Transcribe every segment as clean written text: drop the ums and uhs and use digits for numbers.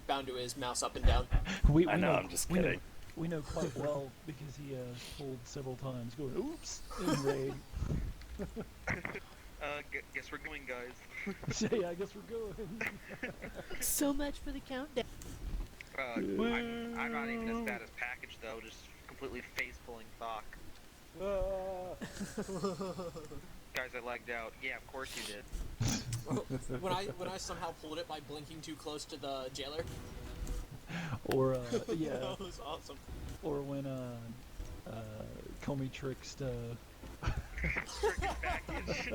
bound to his mouse up and down. I know, I'm just kidding. We know quite well because he pulled several times, going "oops" in raid. Guess we're going, guys. Yeah, I guess we're going. So much for the countdown. I'm not even as bad as Package, though, just completely face-pulling Thok. Guys, I lagged out. Yeah, of course you did. When I somehow pulled it by blinking too close to the jailer. Or yeah. That was awesome. Or when Comey tricked Frickin' Package.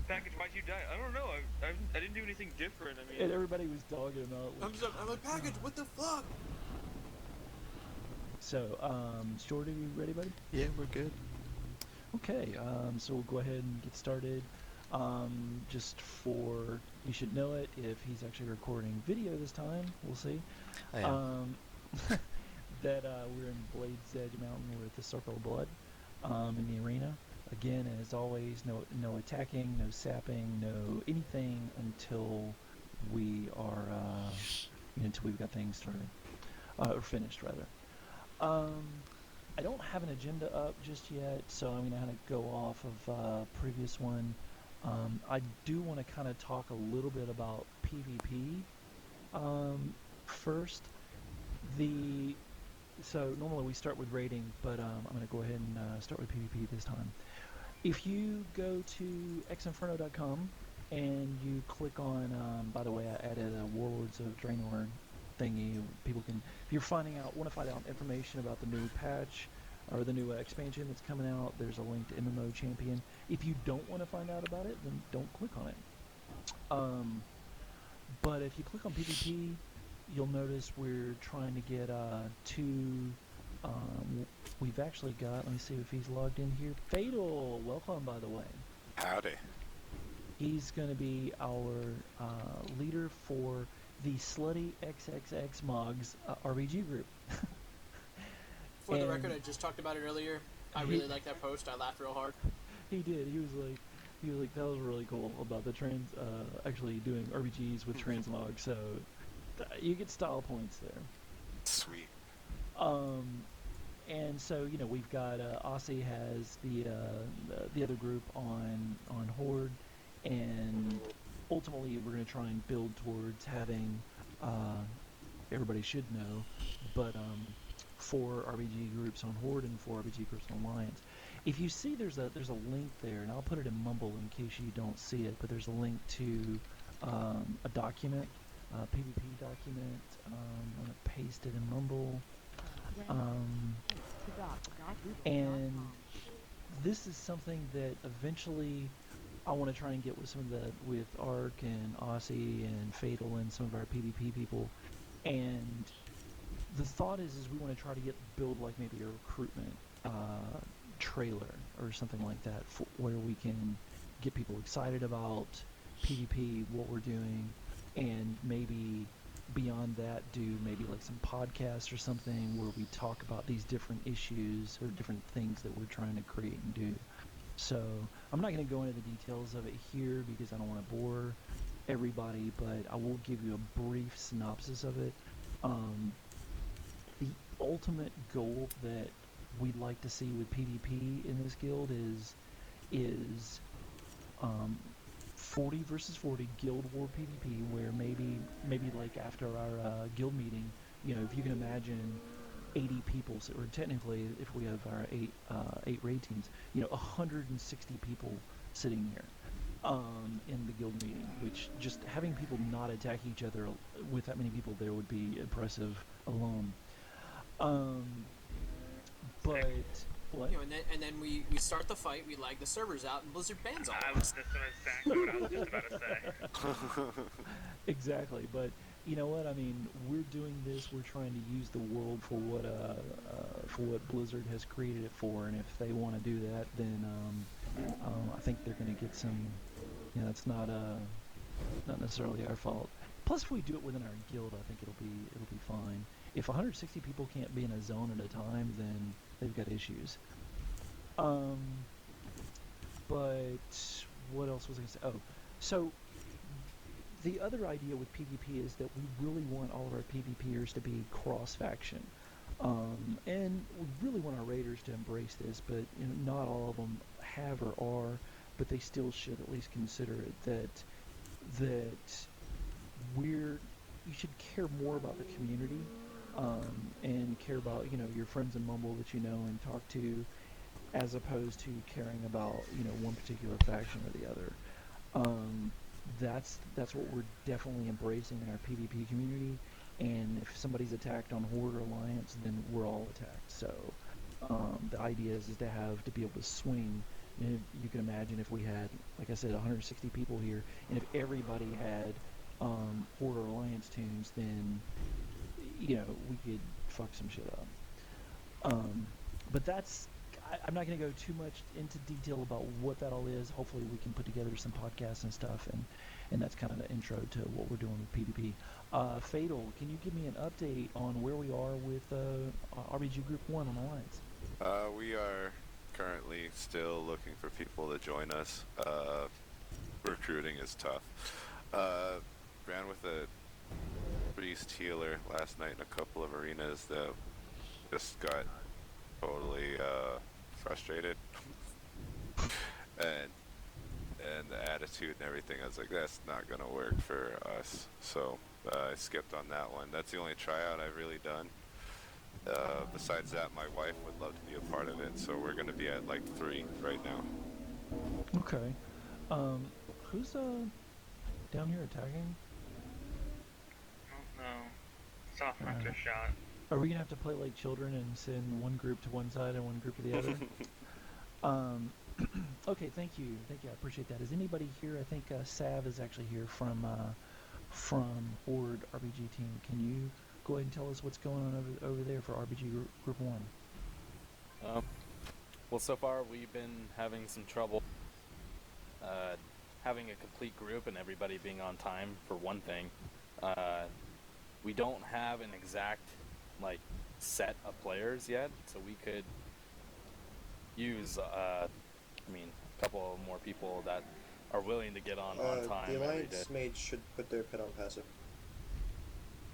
Package, why'd you die? I don't know. I didn't do anything different. I mean, and everybody was dogging him out. I'm like, Package, what the fuck? So, Stuart, are you ready, buddy? Yeah, we're good. Okay, so we'll go ahead and get started. Just for, you should know it, if he's actually recording video this time, we'll see. I am. That we're in Blade's Edge Mountain, we're at the Circle of Blood, in the arena. Again, as always, no attacking, no sapping, no anything until we are, until we've got things started, or finished rather. I don't have an agenda up just yet, so I'm gonna kind of go off of previous one. I do want to kind of talk a little bit about PvP first. So normally we start with raiding, but I'm going to go ahead and start with PvP this time. If you go to xinferno.com and you click on, by the way, I added a Warlords of Draenor thingy. People can, if you're want to find out information about the new patch or the new expansion that's coming out, there's a link to MMO Champion. If you don't want to find out about it, then don't click on it. But if you click on PvP, you'll notice we're trying to get we've actually got, let me see if he's logged in here. Fatal, welcome, by the way. Howdy. He's going to be our leader for the Slutty XXX Mogs RBG group. For the record, I just talked about it earlier. I really liked that post. I laughed real hard. He did. He was like, that was really cool about the trans, actually doing RBGs with transmog. So you get style points there. Sweet. And so we've got Aussie has the other group on Horde, and ultimately we're going to try and build towards having everybody should know, but 4 RBG groups on Horde and 4 RBG groups on Alliance. If you see there's a link there, and I'll put it in Mumble in case you don't see it, but there's a link to a document, PvP document. I'm going to paste it in Mumble. And this is something that eventually I want to try and get with Ark and Aussie and Fatal and some of our PvP people. And the thought is we want to try to build like maybe a recruitment trailer or something like that, where we can get people excited about PvP, what we're doing, and maybe beyond that do maybe like some podcasts or something where we talk about these different issues or different things that we're trying to create and do. So I'm not going to go into the details of it here because I don't want to bore everybody, but I will give you a brief synopsis of it. The ultimate goal that we'd like to see with PvP in this guild is 40 versus 40 guild war PvP, where maybe like after our guild meeting, if you can imagine 80 people, or technically if we have our eight raid teams, 160 people sitting there in the guild meeting, which just having people not attack each other with that many people there would be impressive alone. But what? And then we start the fight, we lag the servers out, and Blizzard bans all of us. That's exactly what I was just about to say. Exactly, but you know what? I mean, we're doing this. We're trying to use the world for what Blizzard has created it for, and if they want to do that, then I think they're going to get some. It's not necessarily our fault. Plus, if we do it within our guild, I think it'll be fine. If 160 people can't be in a zone at a time, then they've got issues. But what else was I going to say? Oh, so the other idea with PvP is that we really want all of our PvPers to be cross-faction. And we really want our raiders to embrace this, but not all of them have or are, but they still should at least consider it, that you should care more about the community, and care about your friends in Mumble that you know and talk to, as opposed to caring about one particular faction or the other. That's what we're definitely embracing in our PvP community. And if somebody's attacked on Horde or Alliance, then we're all attacked. So the idea is to be able to swing. And you can imagine if we had, like I said, 160 people here, and if everybody had Horde or Alliance tunes, then we could fuck some shit up. But I'm not going to go too much into detail about what that all is. Hopefully we can put together some podcasts and stuff, and that's kind of the intro to what we're doing with PvP. Fatal, can you give me an update on where we are with RBG Group 1 on Alliance? We are currently still looking for people to join us. Recruiting is tough. Ran with a priest healer last night in a couple of arenas that just got totally frustrated. and the attitude and everything, I was like, that's not gonna work for us. So I skipped on that one. That's the only tryout I've really done. Besides that, my wife would love to be a part of it, so we're gonna be at like 3 right now. Okay. Who's down here attacking? I don't know. Soft hunter shot. Are we gonna have to play like children and send one group to one side and one group to the other? Okay, thank you, I appreciate that. Is anybody here? I think Sav is actually here from Horde RBG team. Can you go ahead and tell us what's going on over there for RBG Group 1? Well, so far we've been having some trouble having a complete group and everybody being on time, for one thing. We don't have an exact set of players yet, so we could use a couple more people that are willing to get on time. The Alliance mates should put their pet on passive.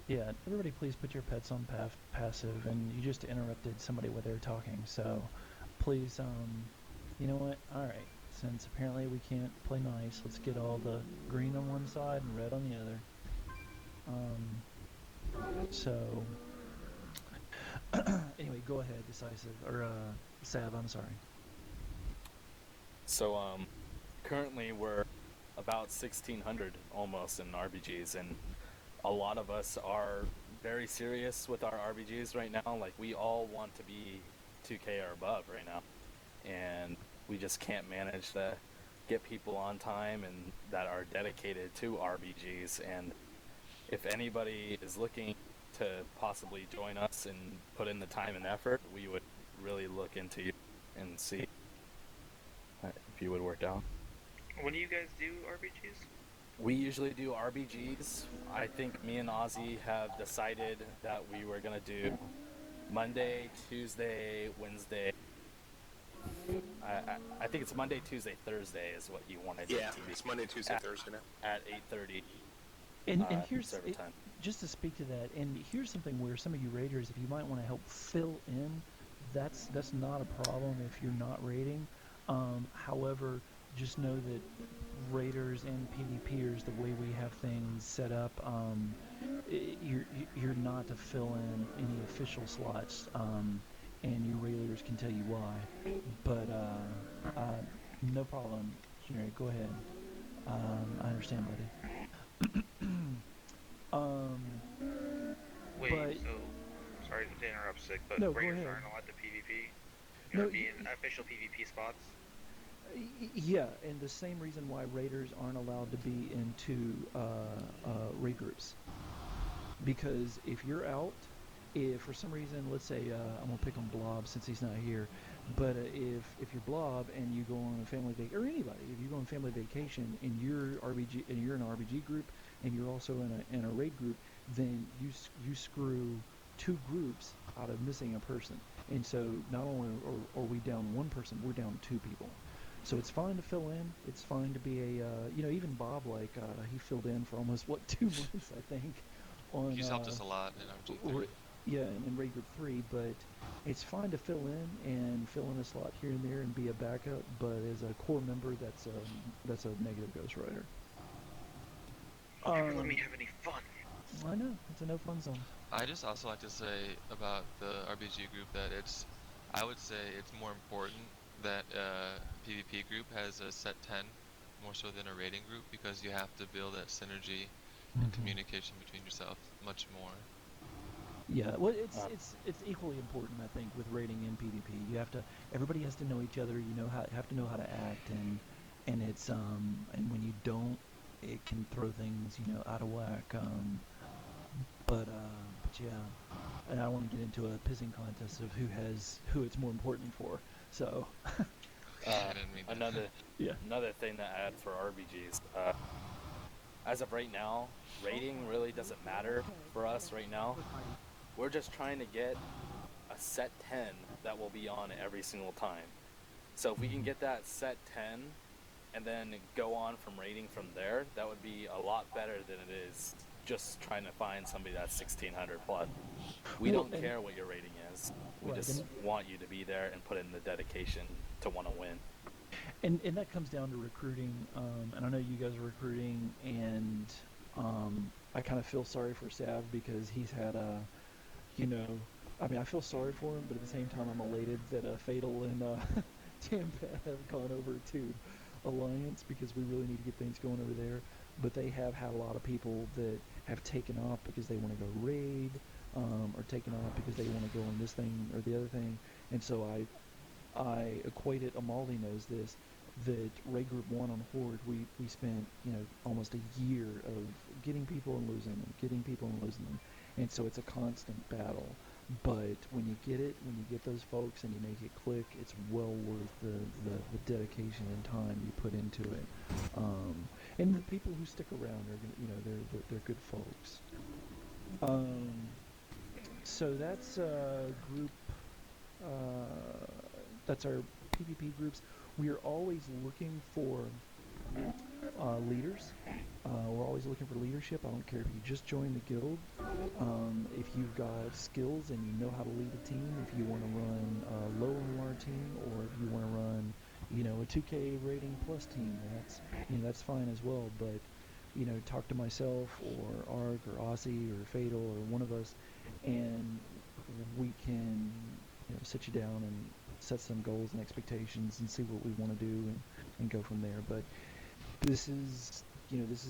Yeah, everybody please put your pets on passive, and you just interrupted somebody while they were talking, so please, you know what, alright, since apparently we can't play nice, let's get all the green on one side and red on the other. Anyway, go ahead, Decisive, or Sav, I'm sorry. So, currently we're about 1,600 almost in RBGs, and a lot of us are very serious with our RBGs right now. Like, we all want to be 2K or above right now, and we just can't manage to get people on time and that are dedicated to RBGs. And if anybody is looking to possibly join us and put in the time and effort, we would really look into you and see if you would work out. When do you guys do RBGs? We usually do RBGs. I think me and Ozzy have decided that we were going to do Monday, Tuesday, Wednesday. I think it's Monday, Tuesday, Thursday is what you wanted it to be. It's Monday, Tuesday, Thursday now. At 8:30. And here's time. Just to speak to that, and here's something where some of you raiders, if you might want to help fill in, that's not a problem if you're not raiding. However, just know that raiders and PvPers, the way we have things set up, you're not to fill in any official slots, and your raiders can tell you why. But no problem, Scenario, go ahead. I understand, buddy. Wait, but, so sorry to interrupt, Sick, but no, raiders go ahead. aren't allowed to PvP? No, Be in official PvP spots? Yeah, and the same reason why raiders aren't allowed to be into raid groups. Because if you're out, if for some reason, let's say, I'm gonna pick on Blob since he's not here, but if you're Blob and you go on a family vacation, or anybody, if you go on family vacation and you're RBG and you're in an RBG group and you're also in a raid group, then you screw 2 groups out of missing a person. And so not only are we down 1 person, we're down 2 people. So it's fine to fill in. It's fine to be a, even Bob, like, he filled in for almost, 2 months, I think, on, He's helped us a lot in RG3. yeah, in Raid Group 3, but it's fine to fill in and fill in a slot here and there and be a backup, but as a core member, that's a negative ghostwriter. Never let me have any fun. I know, it's a no fun zone. I just also like to say about the RBG group that I would say it's more important that a PvP group has a set 10 more so than a raiding group, because you have to build that synergy and communication between yourself much more. Yeah, well, it's equally important, I think, with raiding and PvP. Everybody has to know each other. Have to know how to act, and it's and when you don't, it can throw things out of whack. But yeah, and I don't want to get into a pissing contest of who it's more important for. So I didn't mean that. Another thing to add for RBGs. As of right now, rating really doesn't matter for us right now. We're just trying to get a set 10 that will be on every single time. So if we can get that set 10 and then go on from rating from there, that would be a lot better than it is just trying to find somebody that's 1600 plus. We don't care what your rating is. We just want you to be there and put in the dedication to want to win. And that comes down to recruiting, and I know you guys are recruiting, and I kind of feel sorry for Sav because he's had I feel sorry for him, but at the same time I'm elated that Fatal and Tampa have gone over to Alliance because we really need to get things going over there. But they have had a lot of people that have taken off because they want to go raid, or taken off because they want to go on this thing or the other thing, and so I equate it, Amaldi knows this, that Raid Group 1 on Horde, we spent, almost a year of getting people and losing them, getting people and losing them. And so it's a constant battle. But when you get it, when you get those folks and you make it click, it's well worth the dedication and time you put into it. And the people who stick around are gonna, they're good folks. So that's group. That's our PvP groups. We are always looking for leaders. We're always looking for leadership. I don't care if you just joined the guild. If you've got skills and you know how to lead a team, if you want to run a low MMR team, or if you want to run, a 2K rating plus team, that's fine as well. But talk to myself or Ark or Aussie or Fatal or one of us, and we can sit you down and set some goals and expectations and see what we want to do and go from there. But this is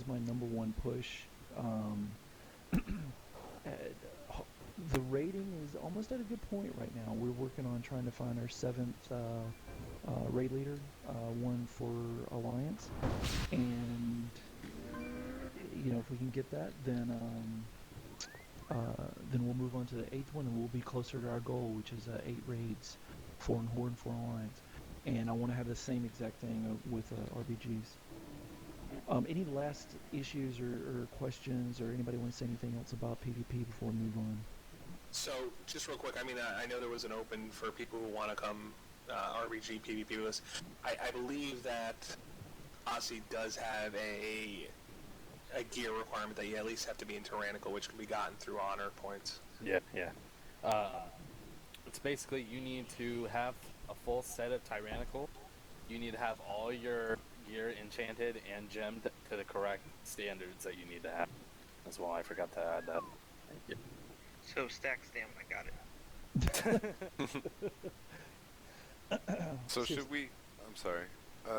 my number one push. The rating is almost at a good point right now. We're working on trying to find our 7th raid leader, one for Alliance, and if we can get that, then we'll move on to the 8th one, and we'll be closer to our goal, which is 8 raids, 4 in Horde and 4 in Alliance. And I want to have the same exact thing with RBGs. Any last issues or questions, or anybody want to say anything else about PvP before we move on? So, just real quick, I know there was an open for people who want to come RBG PvP with us. I believe that Aussie does have a gear requirement that you at least have to be in Tyrannical, which can be gotten through honor points. Yeah. It's basically you need to have a full set of Tyrannical. You need to have all your gear enchanted and gemmed to the correct standards that you need to have as well. I forgot to add that. Thank you. So stack stamp, I got it. So should we, I'm sorry,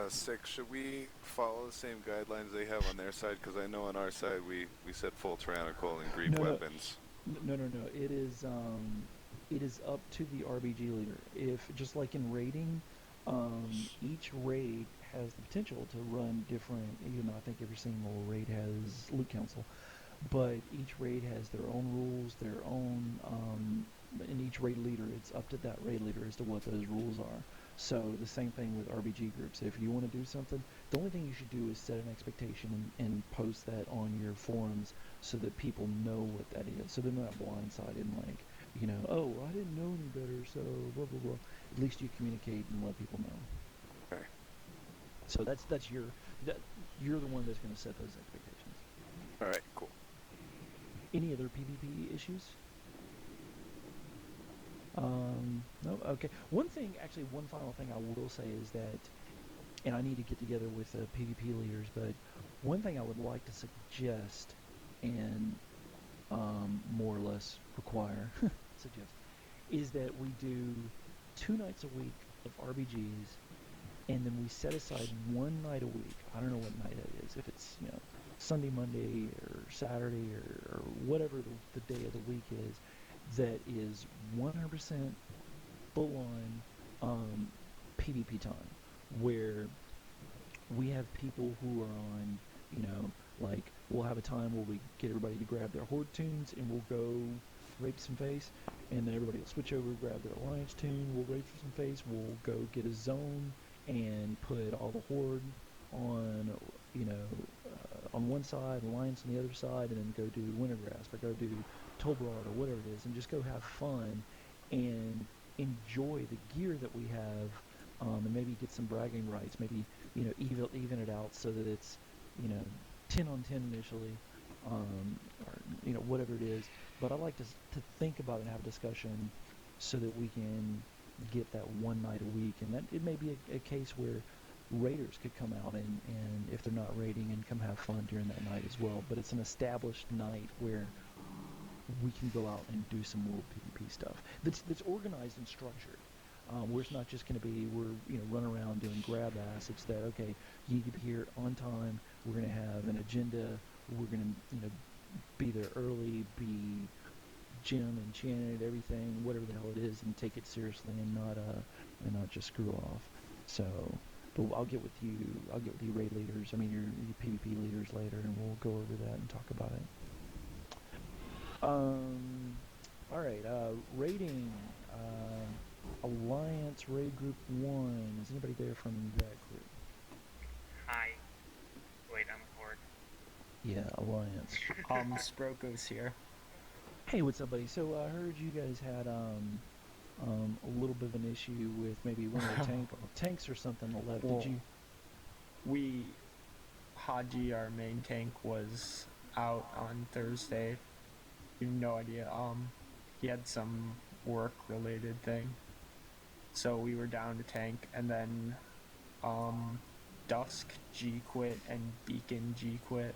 6, should we follow the same guidelines they have on their side? Because I know on our side we said full tyrannical and Greek weapons. No. It is up to the RBG leader. If, just like in raiding, each raid has the potential to run different, I think every single raid has loot council, but each raid has their own rules, their own, and each raid leader, it's up to that raid leader as to what those rules are. So the same thing with RBG groups. If you want to do something, the only thing you should do is set an expectation and post that on your forums so that people know what that is. So they're not blindsided and like, oh, I didn't know any better, so blah, blah, blah. At least you communicate and let people know. Okay. So you're the one that's going to set those expectations. All right, cool. Any other PvP issues? No. Okay. One final thing I will say is that, and I need to get together with the PvP leaders, but one thing I would like to suggest and more or less require suggest is that we do 2 nights a week of RBGs, and then we set aside 1 night a week. I don't know what night it is. If it's Sunday, Monday, or Saturday, or whatever the day of the week is, that is 100% full-on PvP time, where we have people who are on, like, we'll have a time where we get everybody to grab their Horde tunes, and we'll go rape some face, and then everybody will switch over, grab their Alliance tune, we'll rape some face, we'll go get a zone, and put all the Horde on, on one side, Alliance on the other side, and then go do Wintergrasp, or go do Tolbarad, or whatever it is, and just go have fun, and enjoy the gear that we have, and maybe get some bragging rights, maybe, even it out so that it's, 10 on 10 initially, or, whatever it is. But I like to think about it and have a discussion so that we can get that 1 night a week. And that it may be a case where raiders could come out and if they're not raiding, and come have fun during that night as well. But it's an established night where we can go out and do some world PvP stuff that's organized and structured. Where it's not just going to be we're running around doing grab ass. It's that, okay, you need to be here on time. We're going to have an agenda. We're going to be there early, be gym enchanted, everything, whatever the hell it is, and take it seriously, and not just screw off. So, but I'll get with you raid leaders. I mean your PvP leaders later, and we'll go over that and talk about it. All right. Raiding. Alliance Raid Group 1. Is anybody there from that group? Hi. Wait, I'm Horde. Yeah, Alliance. Sproko's here. Hey, what's up, buddy? So I heard you guys had a little bit of an issue with maybe one of the tanks or something that left. Well, Did you? Haji, our main tank, was out on Thursday. You have no idea. He had some work-related thing. So we were down to tank, and then Dusk G quit and Beacon G quit.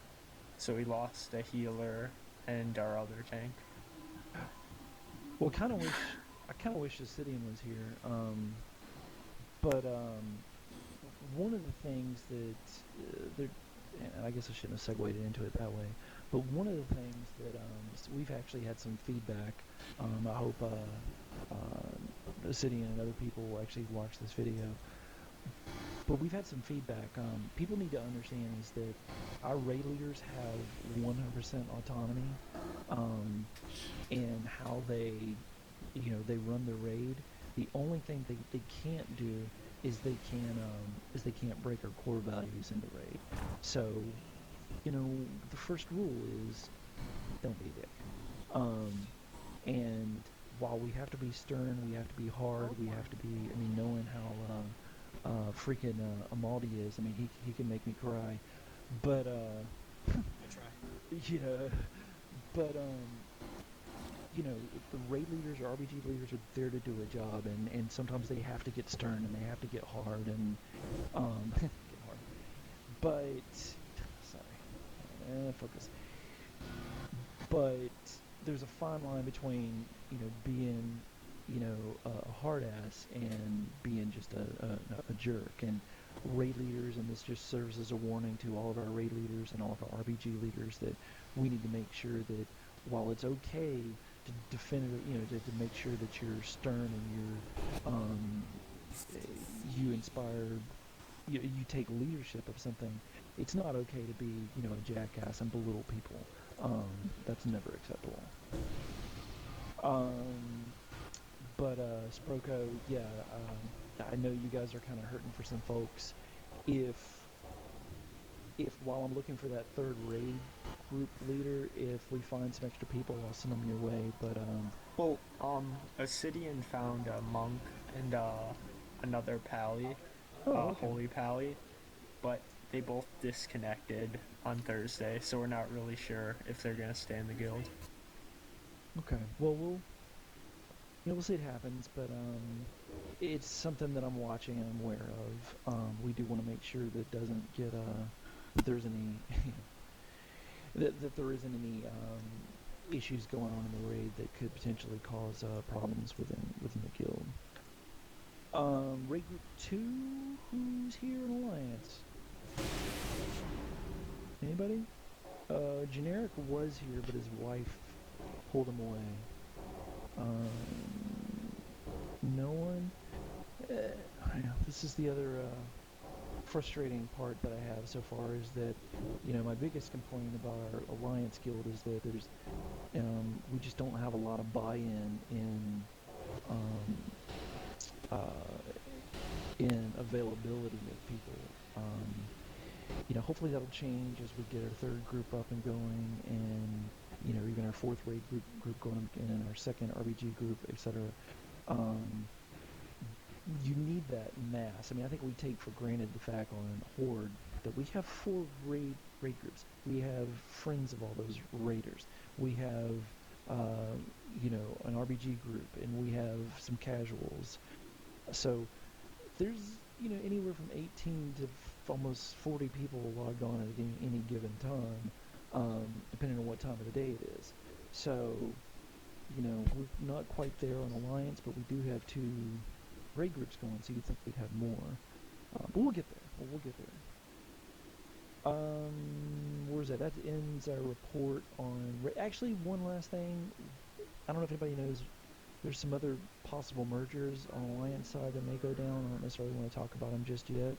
So we lost a healer and our other tank. Well, I kind of wish the Sidian was here. But one of the things that and I guess I shouldn't have segued into it that way, but one of the things that we've actually had some feedback. I hope the Sidian and other people will actually watch this video. But we've had some feedback. People need to understand is that our raid leaders have 100% autonomy in how they run the raid. The only thing they can't do is they can't break our core values in the raid. So, the first rule is don't be a dick. And while we have to be stern, we have to be hard, we have to be, knowing how freaking Amaldi is, he can make me cry. But, I try. yeah, but, the raid leaders or RBG leaders are there to do a job, and sometimes they have to get stern and they have to get hard and, get hard. But, sorry, focus. But there's a fine line between, being, a hard ass and being just a jerk. And raid leaders, and this just serves as a warning to all of our raid leaders and all of our RBG leaders, that we need to make sure that while it's okay to defend, to make sure that you're stern and you inspire, you take leadership of something, it's not okay to be, a jackass and belittle people. That's never acceptable. But Sproko, yeah, I know you guys are kind of hurting for some folks. If while I'm looking for that third raid group leader, if we find some extra people, I'll send them your way. But Obsidian found a monk and another pally, okay. holy pally, but they both disconnected on Thursday, so we're not really sure if they're gonna stay in the guild. Okay. Well, we'll see it happens, but it's something that I'm watching and I'm aware of. We do want to make sure that it doesn't get that there's any that there isn't any issues going on in the raid that could potentially cause problems within the guild. Raid group 2, who's here in Alliance? Anybody? Generic was here, but his wife pulled him away. No one? This is the other frustrating part that I have so far is that, my biggest complaint about our Alliance guild is that there's, we just don't have a lot of buy-in in availability of people. Hopefully that'll change as we get our third group up and going, and even our fourth raid group going again, and our second RBG group, etc. You need that mass. I mean, I think we take for granted the fact on Horde that we have 4 raid groups. We have friends of all those raiders. We have an RBG group, and we have some casuals. So there's anywhere from 18 to almost 40 people logged on at any given time, depending on what time of the day it is. So we're not quite there on Alliance, but we do have 2 raid groups going, so you'd think we'd have more. But we'll get there. We'll get there. Where's that? That ends our report on... Actually, one last thing. I don't know if anybody knows. There's some other possible mergers on Alliance side that may go down. I don't necessarily want to talk about them just yet,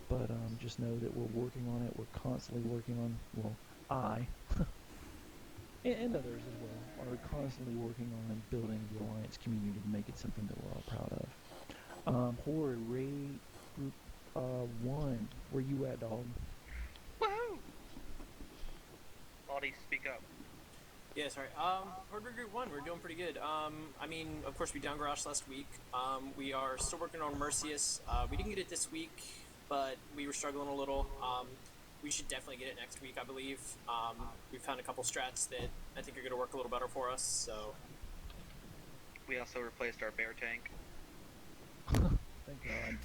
but just know that we're working on it. We're constantly working on... Well, I... and others as well, are constantly working on building the Alliance community to make it something that we're all proud of. Horde, raid group 1, where you at, dog? Woohoo! Baldy, speak up. Yeah, sorry. Horde raid group 1, we're doing pretty good. I mean, of course, we down garaged last week. We are still working on Mercius. We didn't get it this week, but we were struggling a little. We should definitely get it next week, I believe. We found a couple strats that I think are going to work a little better for us, so... We also replaced our bear tank. Thank God.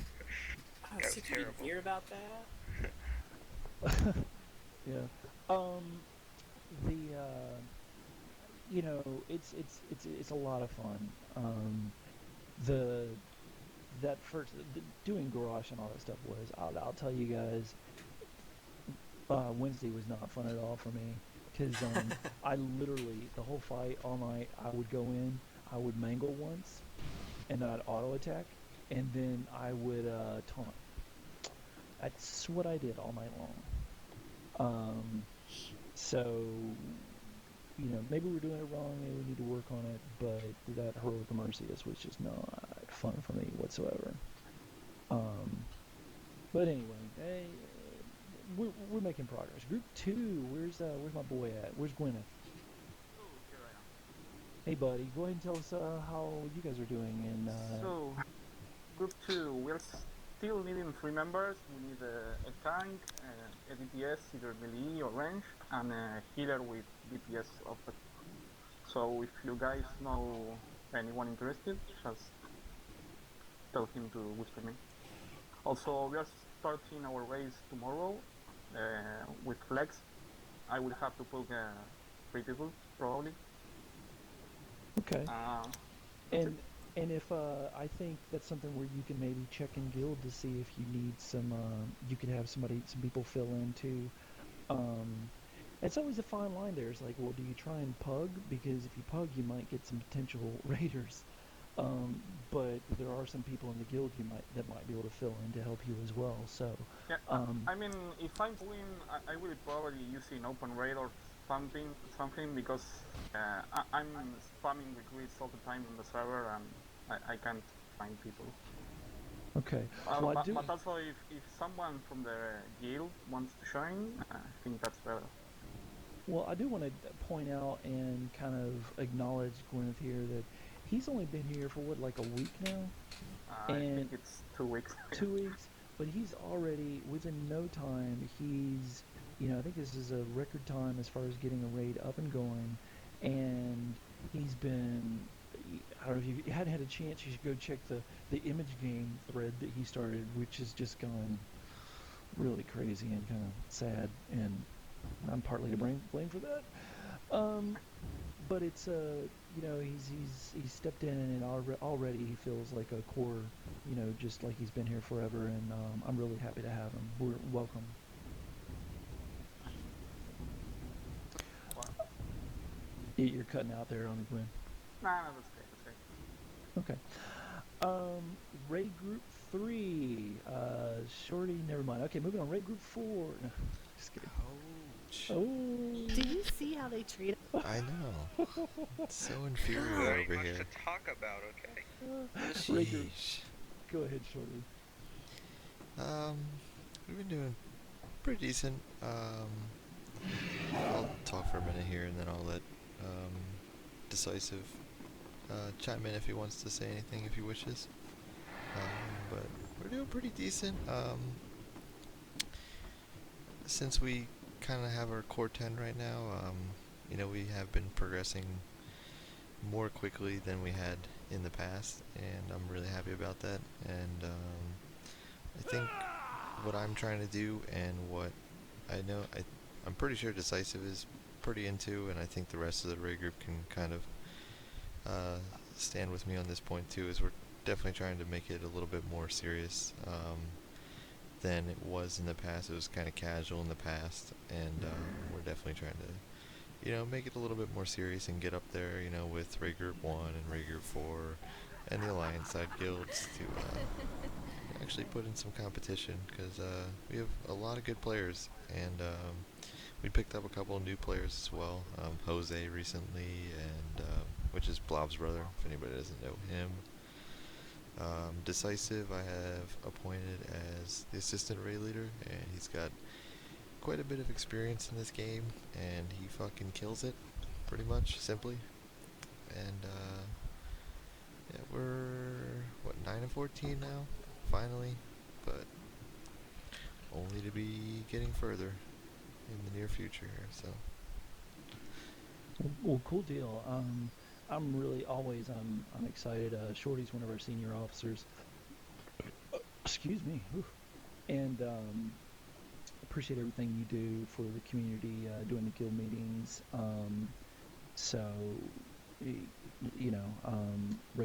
I was sick to hear about that. Yeah. It's a lot of fun. Doing garage and all that stuff was, I'll tell you guys, Wednesday was not fun at all for me, because I literally, the whole fight all night, I would go in, I would mangle once, and then I'd auto attack, and then I would taunt. That's what I did all night long. So, maybe we're doing it wrong, maybe we need to work on it, but that heroic Mercius was just not fun for me whatsoever. But anyway, we're making progress. Group 2, where's my boy at? Where's Gwyneth? Hey buddy, go ahead and tell us how you guys are doing. And So, Group 2, we're still needing 3 members. We need a tank, a DPS, either melee or range, and a healer with DPS of it. So if you guys know anyone interested, just tell him to whisper me. Also, we are starting our race tomorrow with Flex. I will have to poke 3 people, probably. Okay. And if I think that's something where you can maybe check in guild to see if you need some, you could have some people fill in too. It's always a fine line there. It's like, well, do you try and pug? Because if you pug, you might get some potential raiders. But there are some people in the guild that might be able to fill in to help you as well. So yeah, I mean, if I'm pulling, I will probably use an open raid or something because I'm spamming recruits all the time in the server and I can't find people. Okay. But also, if someone from the guild wants to join, I think that's better. Well, I do want to point out and kind of acknowledge Gwyneth here that he's only been here for what, like a week now? I think it's 2 weeks. 2 weeks? but he's already within no time. He's, I think this is a record time as far as getting a raid up and going, and he's been. I don't know if you hadn't had a chance. You should go check the image game thread that he started, which has just gone really crazy and kind of sad, and I'm partly to blame for that. But it's he's stepped in, and already he feels like a core, just like he's been here forever, and I'm really happy to have him. We're welcome. You're cutting out there on me, Gwen. Nah, no, that's great. Okay. Raid Group 3. Shorty, never mind. Okay, moving on. Raid Group 4. No, just kidding. Ouch. Oh. Do you see how they treat us? I know. It's so infuriating Very over much here. to talk about, okay? Raid Group. Sheesh. Go ahead, Shorty. We've been doing pretty decent. I'll talk for a minute here, and then I'll let Decisive chime in if he wants to say anything if he wishes. But we're doing pretty decent. Since we kind of have our core 10 right now, we have been progressing more quickly than we had in the past, and I'm really happy about that. And I think what I'm trying to do, and what I know, I'm pretty sure Decisive is pretty into, and I think the rest of the raid group can kind of stand with me on this point too, is we're definitely trying to make it a little bit more serious than it was in the past. It was kind of casual in the past, and we're definitely trying to, make it a little bit more serious and get up there, with Raid Group 1 and Raid Group 4 and the Alliance side guilds to actually put in some competition, because we have a lot of good players, and we picked up a couple of new players as well. Jose recently, and which is Blob's brother, if anybody doesn't know him. Decisive I have appointed as the assistant raid leader, and he's got quite a bit of experience in this game, and he fucking kills it, pretty much, simply. And yeah, we're, what, 9-14 now, finally, but only to be getting further in the near future here, so. Well, cool deal. I'm really always I'm excited. Shorty's one of our senior officers. Excuse me. Oof. And appreciate everything you do for the community, doing the guild meetings. So, Raid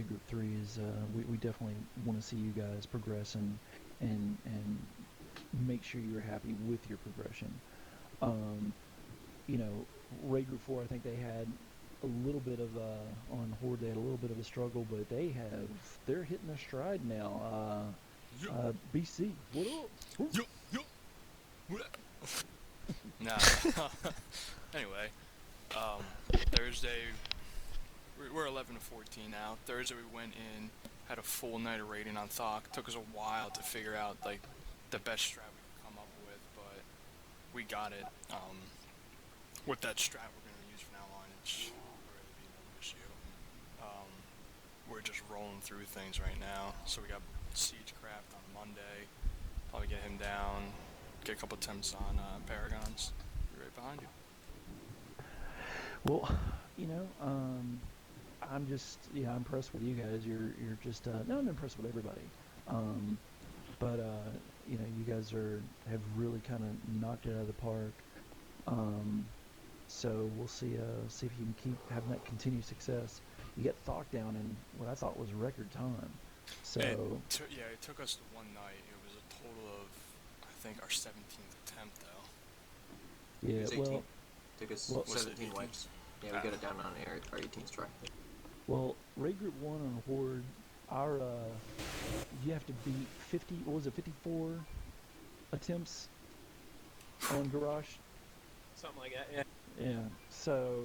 Group 3 is we definitely want to see you guys progress and make sure you're happy with your progression. Raid Group 4, I think they had a little bit of on Horde. They had a little bit of a struggle, but they're hitting their stride now. BC, what up? Nah. Anyway, Thursday we're 11-14 now. Thursday we went in, had a full night of raiding on Thok. Took us a while to figure out like the best strat we could come up with, but we got it. With that strat we're gonna use from now on, it's really be no issue. We're just rolling through things right now. So we got Siegecraft on Monday. Probably get him down. Get a couple attempts on Paragons. Be right behind you. Well, I'm just impressed with you guys. You're just no, I'm impressed with everybody. But you guys have really kind of knocked it out of the park. So we'll see if you can keep having that continued success. You get Thok down in what I thought was record time. So it took us one night. It was a total of, I think, our 17th attempt though. Yeah, it was 18. well, took us well, 17 wipes. Yeah, we got it down on our 18th try. Well, Raid Group 1 on Horde, you have to beat 50. What was it? 54 attempts on Garage. Something like that. Yeah. Yeah. So